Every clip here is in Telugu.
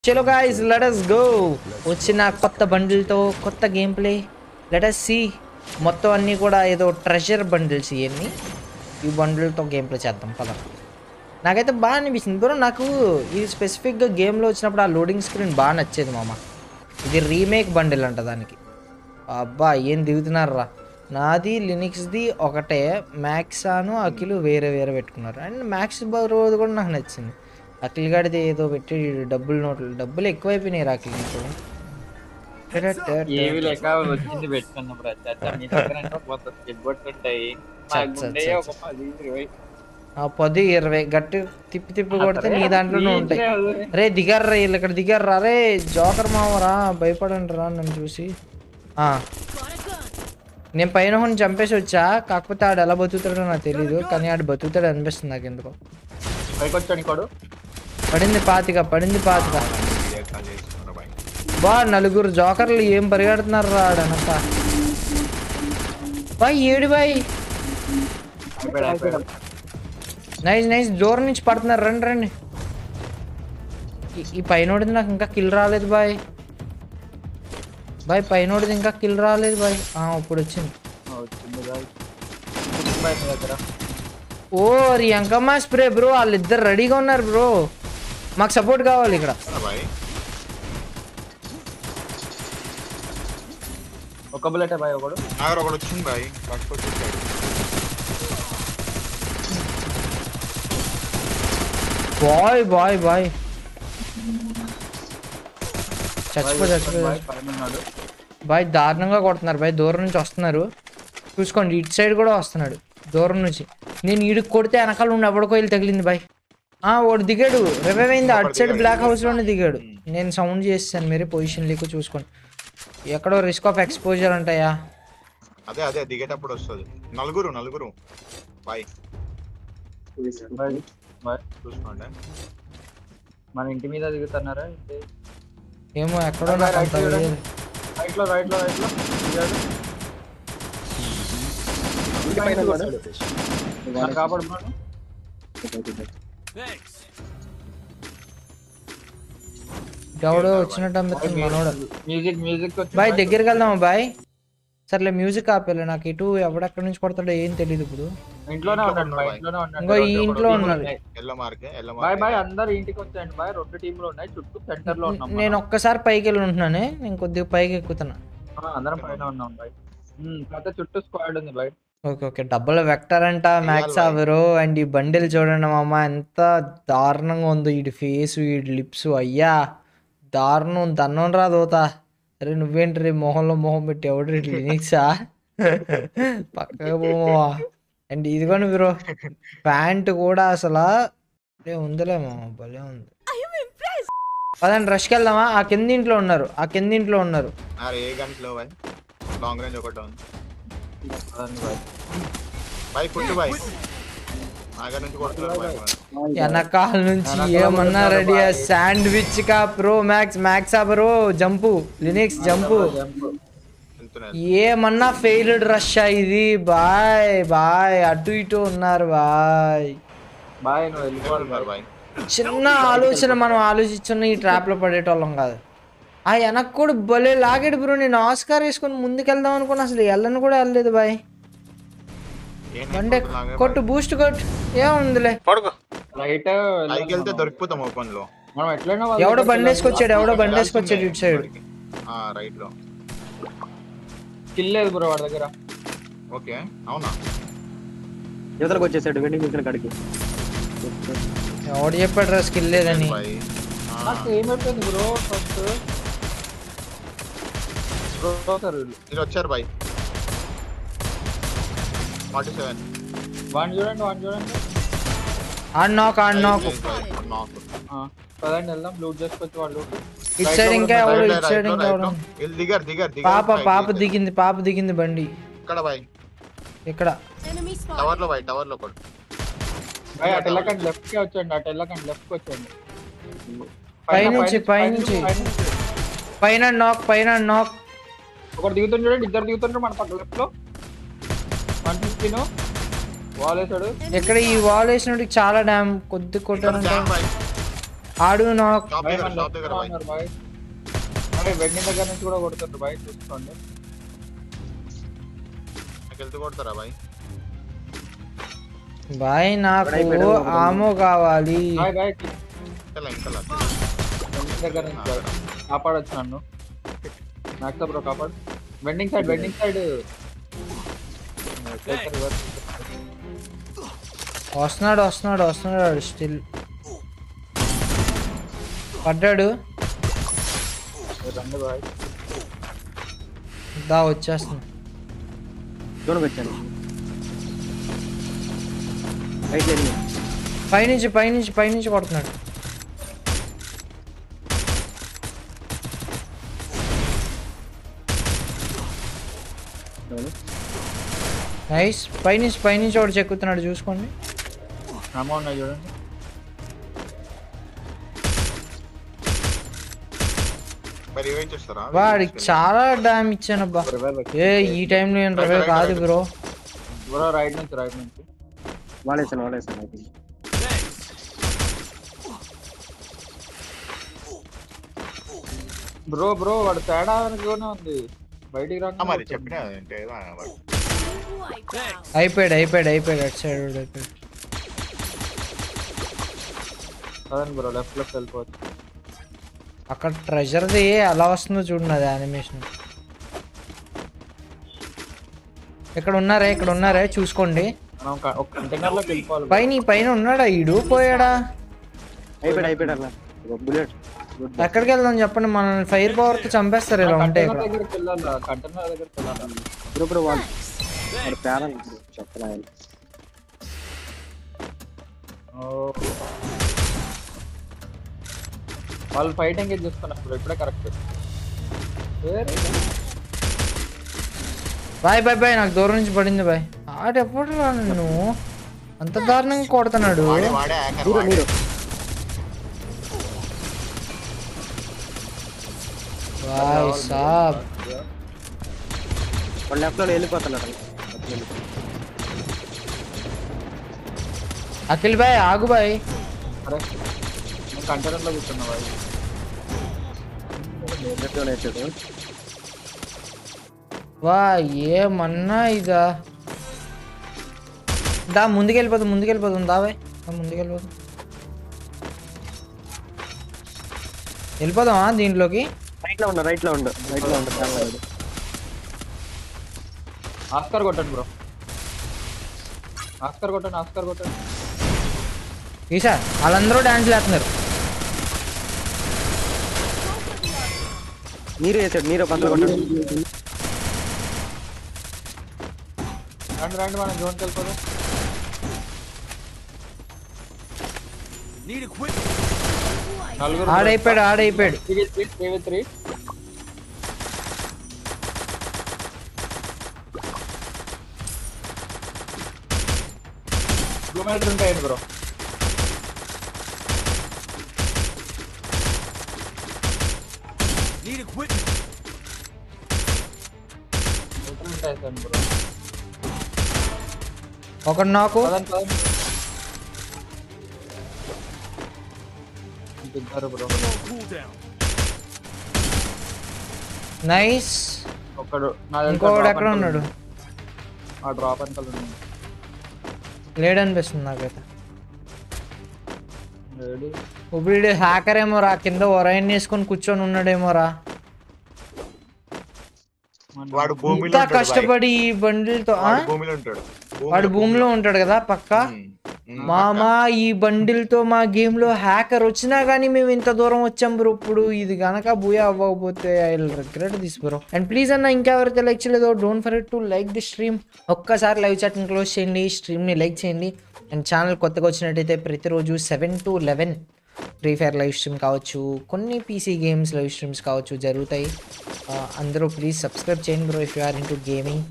చలో గాయ్స్ లెట్ us go వచ్చిన కొత్త బండిల్తో కొత్త game play let us see మొత్తం అన్నీ కూడా ఏదో ట్రెజర్ బండిల్స్ ఇవన్నీ ఈ బండిల్తో గేమ్ ప్లే చేద్దాం పద నాకైతే బాగా అనిపిస్తుంది బ్రో నాకు ఈ స్పెసిఫిక్గా గేమ్లో వచ్చినప్పుడు ఆ లోడింగ్ స్క్రీన్ బాగా నచ్చేది మామ ఇది రీమేక్ బండిల్ అంట దానికి అబ్బా ఏం దిగుతున్నారా నాది లినిక్స్ది ఒకటే మ్యాక్సాను అఖిలు వేరే వేరే పెట్టుకున్నారు అండ్ మ్యాక్స్ రోజు కూడా నాకు నచ్చింది అఖిల్ గాడిది ఏదో పెట్టి డబ్బులు ఎక్కువైపోయినాయి అఖిల్ నీకు ఏవి లేక వచ్చింది పెట్టుకున్నాం మీ దగ్గర ఉంటాయి ఒక 10-20 10-20 గట్టి తిప్పి తిప్పి కొడితే నీ దాంట్లోనే ఉంటాయి రే దిగారా వీళ్ళు ఇక్కడ దిగారా రే జోకర్ మామరా భయపడండి రా నన్ను చూసి నేను పైన కొన్ని చంపేసి వచ్చా కాకపోతే ఆడు ఎలా బతుకుతాడో నాకు తెలీదు కానీ ఆడు బతుకుతాడు అనిపిస్తుంది నాకు ఎందుకో పడింది పాతిక బా నలుగురు జోకర్లు ఏం పరిగెడుతున్నారు రా ఆడనక బాయ్ ఏడు బాయ్ నైస్ దూరం నుంచి పడుతున్నారు రండి ఈ పైనోడిది నాకు ఇంకా కిల్ రాలేదు బాయ్ పైనోడిది ఇంకా కిల్ రాలేదు బాయ్ ఇప్పుడు వచ్చింది ఓ రియంకమ్మా స్ప్రే బ్రో వాళ్ళిద్దరు రెడీగా ఉన్నారు బ్రో మాకు సపోర్ట్ కావాలి ఇక్కడ ఒక బుల్లెట్ బాయ్ ఒకడు వచ్చింది బాయ్ బాయ్ చచ్చిపో బాయ్ దారుణంగా కొడుతున్నారు బాయ్ దూరం నుంచి వస్తున్నారు చూసుకోండి ఇటు సైడ్ కూడా వస్తున్నాడు దూరం నుంచి నేను ఈడికి కొడితే వెనకాల ఉండి ఎవడికో వెళ్ళి తగిలింది బాయ్ వాడు దిగాడు రివైవ్ అయింది అటు సైడ్ బ్లాక్ హౌస్ లోనే దిగాడు నేను సౌండ్ చేస్తాను మీరే పొజిషన్ లేక చూసుకోండి ఎక్కడో రిస్క్ ఆఫ్ ఎక్స్పోజర్ అంటాయా అదే దిగేటప్పుడు వస్తుంది నలుగురు బాయ్ చూసుకోండి మన ఇంటి మీద దిగుతున్నారా ఏమో ఎక్కడో రైట్ లో కాపాడు ఎవడో వచ్చినట్టు అనిపిస్తుంది మనోడు మ్యూజిక్ బాయ్ దగ్గరికి వెళ్దామా బాయ్ సర్లే మ్యూజిక్ ఆపేలే నాకు ఇటు ఎవడెక్కడి నుంచి కొడతాడో ఏం తెలియదు ఇప్పుడు ఇంట్లోనే ఇంకో ఈ ఇంట్లో ఉన్నారు బాయ్ అందరు ఇంటికి వచ్చాయండి బాయ్ 2 టీంలు ఉన్నాయి చుట్టూ సెంటర్ లో ఉన్నాం నేను ఒక్కసారి పైకి వెళ్ళి ఉంటున్నానే నేను కొద్దిగా పైకి ఎక్కుతున్నా అందరం పైన ఉన్నాం బాయ్ చుట్టూ స్క్వాడ్ ఉంది బాయ్ ఓకే డబ్బుల వెక్టర్ అంట మ్యాక్స్ అవరు అండ్ ఈ బండిల్ చూడండి మామ ఎంత దారుణంగా ఉందో వీడి ఫేస్ వీడి లిప్స్ అయ్యా దారుణం దన్నం రాదోతా అరే నువ్వేంటి రే మొహంలో మొహం పెట్టి ఎవడు లినిక్సా పక్కగా పోమా అండ్ ఇదిగోండి బ్రో ప్యాంట్ కూడా అసలు ఉందిలే మామ భలే ఉంది పదండి రష్కి వెళ్దామా ఆ కింద ఇంట్లో ఉన్నారు వెనకాల నుంచి ఏమన్నా రెడీ శాండ్విచ్ కా pro max bro jump Linux jump ఏమన్నా ఫెయిల్డ్ రష్ ఇది బాయ్ అటు ఇటు ఉన్నారు బాయ్ చిన్న ఆలోచన మనం ఆలోచించున్న ఈ ట్రాప్ లో పడేటోళ్ళం కాదు ఆ వెనక్కి కూడా భలే లాగాడు బ్రో నేను ఆస్కార్ వేసుకొని ముందుకెళ్దాం అనుకున్నా అసలు వెళ్ళను కూడా వెళ్ళలేదు బాయ్ బండే కొట్టు బూస్ట్ కొట్టు ఏముందిలే ఎవడో బండేసుకొచ్చాడు ఇటు సైడ్ స్కిల్ లేదు బ్రో వాడి దగ్గర ఓకే అవునా యువతలకు వచ్చేసాడు వెండింగ్ మిషన్ కాడికి ఎవడు చెప్పాడు రా స్కిల్ లేదని ఏమైపోయింది బ్రో ఫస్ట్ మీరు వచ్చారు బాయ్ 47 వన్ చూడండి ఆన్ నాక్ పదండి వెళ్దాం లూట్ చేసుకొచ్చి వాళ్ళు ఇటు సైడ్ ఇంకా ఎవడు దిగారు పాప దిగింది బండి ఇక్కడ బాయ్ ఇక్కడ టవర్ లో కూడా బాయ్ అటు వెళ్ళకండి లెఫ్ట్ కి వచ్చండి పైనుంచి పైన నాక్ ఒకటి దిగుతుంది చూడండి ఇద్దరు దిగుతుండ్రు మన పక్క లెఫ్ట్ లో 115 వాల్ వేసాడు ఎక్కడ ఈ వాల్ వేసినోడికి చాలా డ్యామ్ కొద్ది కొట్టారంట ఆడు నాకు షాప్ బాయ్ దగ్గర మన షాప్ దగ్గర లోపల బాయ్ ఉన్నారు బాయ్. బాయ్ వెండింగ్ దగ్గర నుంచి కూడా కొడుతుండ్రు బాయ్, చూసుకోండి. నాకు వెళ్తూ కొడతారా బాయ్? బాయ్ నాకు ఆమో కావాలి. బాయ్ బాయ్ ఇంకా వెండింగ్ దగ్గర నుంచి బాయ్. కాపాడొచ్చు నన్ను. మ్యాక్స్ బ్రో కాపాడు. వెండింగ్ సైడ్ వస్తున్నాడు స్టిల్ పడ్డాడు. రండి బాయ్. దా వచ్చేస్తున్నా. జోన్కి వచ్చాను. పైనుంచి కొడుతున్నాడు. నైస్. పైనుంచి ఒకటి చెక్కుతున్నాడు, చూసుకోండి. అమ్మ ఉన్నాయి చూడండి. మరి రివైవ్ చేస్తారా? వాడికి చాలా డ్యామ్ ఇచ్చానబ్బా. ఈ టైంలో ఏం రివైవ్ కాదు బ్రో. బ్రో రైట్ నుంచి వాడేసాను. బ్రో వాడు తేడా అనుకోనే ఉంది. బయటికి రా. మరి చెప్పినా అంటే అయిపోయాడు అటు సైడ్ అయిపోయాడు. అదే బ్రో లెఫ్ట్ వెళ్ళిపోవచ్చు. అక్కడ ట్రెజర్ది ఎలా వస్తుందో చూడండి, అది యానిమేషన్. ఇక్కడ ఉన్నారే చూసుకోండి. మనం ఒక కంటైనర్ లోకి వెళ్ళిపోవాలి. పైన ఉన్నాడా? ఈడు పోయాడా? అయిపోయాడు అలా. బుల్లెట్ ఎక్కడికి వెళ్దాం చెప్పండి, మనల్ని ఫైర్ పవర్ తో చంపేస్తారు ఇలా ఉంటే. ఇక్కడ కంటైనర్ దగ్గరికి వెళ్ళాలి. ఇప్పుడు వాళ్ళు పేరం చెప్పలేదు. వాళ్ళు ఫైట్ ఎంగేజ్ చేస్తున్నారు ఇప్పుడే. కరెక్ట్. బాయ్ నాకు దూరం నుంచి పడింది బాయ్. ఆడెప్పుడు రా నన్ను అంత దారుణంగా కొడుతున్నాడు. మీరు బాయ్ సాబ్ వాళ్ళు లెఫ్ట్ లో వెళ్ళిపోతున్నారు. అఖిల్ బాయ్ ఆగు బాయ్. అరే కంటైనర్ లో కూర్చున్నా బాయ్. లెఫ్ట్ లో వేసాడు. వా ఏమన్నా ఇదా. దా ముందుకెళ్ళిపోతుంది దా బాయ్. వెళ్ళిపోదామా దీంట్లోకి? రైట్ లో ఉండు. ఆస్కార్ కొట్టండి బ్రో. ఆస్కార్ కొట్టండి. ఈసా వాళ్ళందరూ డాన్స్ వేస్తున్నారు. మీరు వేసాడు. మీరు పంతులు కొట్టండి. రండి మనం జోన్కి వెళ్ళిపోదాం. ఆడైపోయాడు. 3v3 2 ఉంటాయండి బ్రో. ఒకడు నాకు. నైస్. ఇంకొకడు ఎక్కడ ఉన్నాడు? ఆ డ్రాప్ అంకల్ ఉన్నాడు. లేడనిపిస్తుంది నాకైతే. ఇప్పుడు హ్యాకర్ ఏమోరా, కింద ఒరైన్ వేసుకొని కూర్చొని ఉన్నాడేమోరా. ఇంత కష్టపడి ఈ బండిల్తో. వాడు భూమిలో ఉంటాడు కదా పక్క. మామా ఈ బండిల్తో మా గేమ్ లో హ్యాకర్ వచ్చినా గానీ మేము ఇంత దూరం వచ్చాం బ్రో. ఇప్పుడు ఇది గనక బూయా అవ్వకపోతే I will regret this bro. And please అన్న ఇంకెవరైతే లైక్ చేయలేదో don't forget to like the stream. ఒక్కసారి లైవ్ చాట్ ని క్లోజ్ చేయండి, స్ట్రీమ్ ని లైక్ చేయండి. అండ్ ఛానల్ కొత్తగా వచ్చినట్టయితే ప్రతిరోజు 7 to 11 free fire live stream కావచ్చు, కొన్ని పీసీ గేమ్స్ లైవ్ స్ట్రీమ్స్ కావచ్చు జరుగుతాయి. అందరూ ప్లీజ్ సబ్స్క్రైబ్ చేయండి bro. If you are into gaming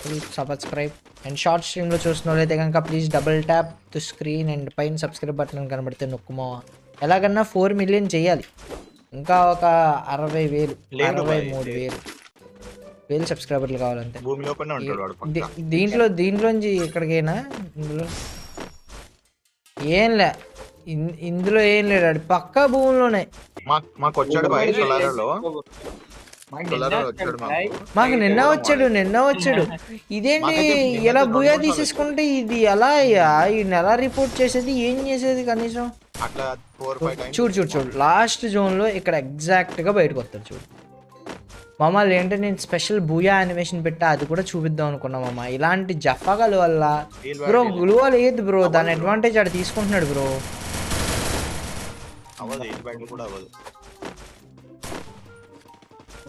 please subscribe. And short స్ట్రీమ్లో చూసిన వాళ్ళైతే కనుక please double tap to screen and పైన సబ్స్క్రైబ్ బటన్ కనబడితే నొక్కుమో. ఎలాగన్నా 4 million చేయాలి. ఇంకా ఒక 60,000 63,000 సబ్స్క్రైబర్లు కావాలంటే. దీంట్లోంచి ఎక్కడికైనా ఇందులో ఏంలే ఇందులో ఏం లేడు ఆడు పక్కా భూమిలోనే. మాకు వచ్చాడు బాయ్ సొలారోలో. మాకు సొలారో నిన్న వచ్చాడు బాయ్. మాకు నిన్న వచ్చాడు. ఇదేంటి మాకైతే నిన్న ఎలా రెండు బుయా రోజులు తీసేసుకుంటే ఇది ఎలా అయ్యా? ఈయన ఎలా రిపోర్ట్ చేసేది, ఏం చేసేది కనీసం? అట్లా 4-5 టైమ్స్. చూడు లాస్ట్ జోన్లో ఇక్కడ ఎగ్జాక్ట్గా బయటకు వస్తాడు చూడు. మమ్మల్ని ఏంటంటే నేను స్పెషల్ బూయా యానిమేషన్ పెట్టా, అది కూడా చూపిద్దాం అనుకున్నా మామ. ఇలాంటి జఫాగల వల్ల బ్రో గ్లూవా లేదు బ్రో, దాని అడ్వాంటేజ్ ఆడు తీసుకుంటున్నాడు బ్రో. అవ్వదు, హీల్ బ్యాటిల్ కూడా అవ్వదు.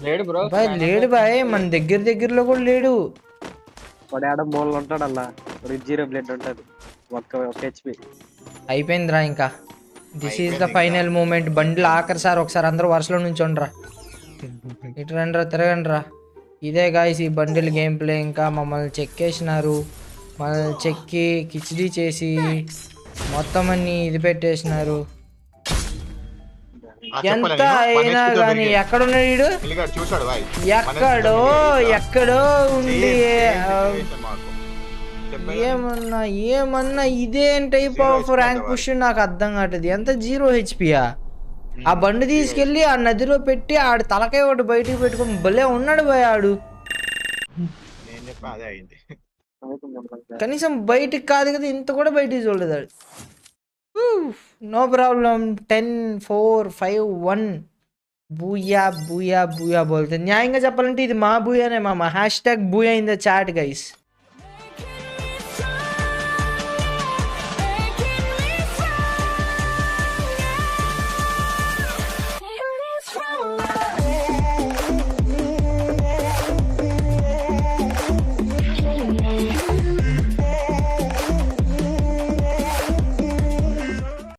లేడు బ్రో. బాయ్ లేడు బాయ్, మన దగ్గరలో కూడా లేడు. వాడు ఆడ మూలలో ఉంటాడు అలా. 0 బ్లడ్ ఉంటుంది, ఒక్క హెచ్పి. అయిపోయిందిరా ఇంకా. This is the final moment. బండిలు ఆఖరి సార్ ఒకసారి అందరూ వరుసలో నుంచోండిరా. ఇటు రండిరా, తిరగండిరా. ఇదే గాయస్ ఈ బండిల్ గేమ్ ప్లే. ఇంకా మమ్మల్ని చెక్కేసినారు. మనల్ని చెక్కి కిచిడీ చేసి మొత్తం అన్ని ఇది పెట్టేసినారు. ఎంత అయినా కానీ ఎక్కడున్నాడు వీడు? పిల్లిగాడు చూశాడు బాయ్. ఎక్కడో ఉండి మాకు ఏమన్నా ఇదేం టైప్ ఆఫ్ ర్యాంక్ పుష్ నాకు అర్థం కావట్లేదు. ఎంత 0 హెచ్పియా? ఆ బండి తీసుకెళ్లి ఆ నదిలో పెట్టి ఆడు తలకాయ ఒకటి బయటికి పెట్టుకొని భలే ఉన్నాడు బాయ్ ఆడు. నేను చెప్పా అదే అయింది. కనీసం బయటికి కాదు కదా, ఇంత కూడా బయటికి చూడలేదు ఆడు. No problem. 10, 4, 5, 1 బూయా బోల్తే. న్యాయంగా చెప్పాలంటే ఇది మా బూయానే మామ. #Booyah in the chat guys.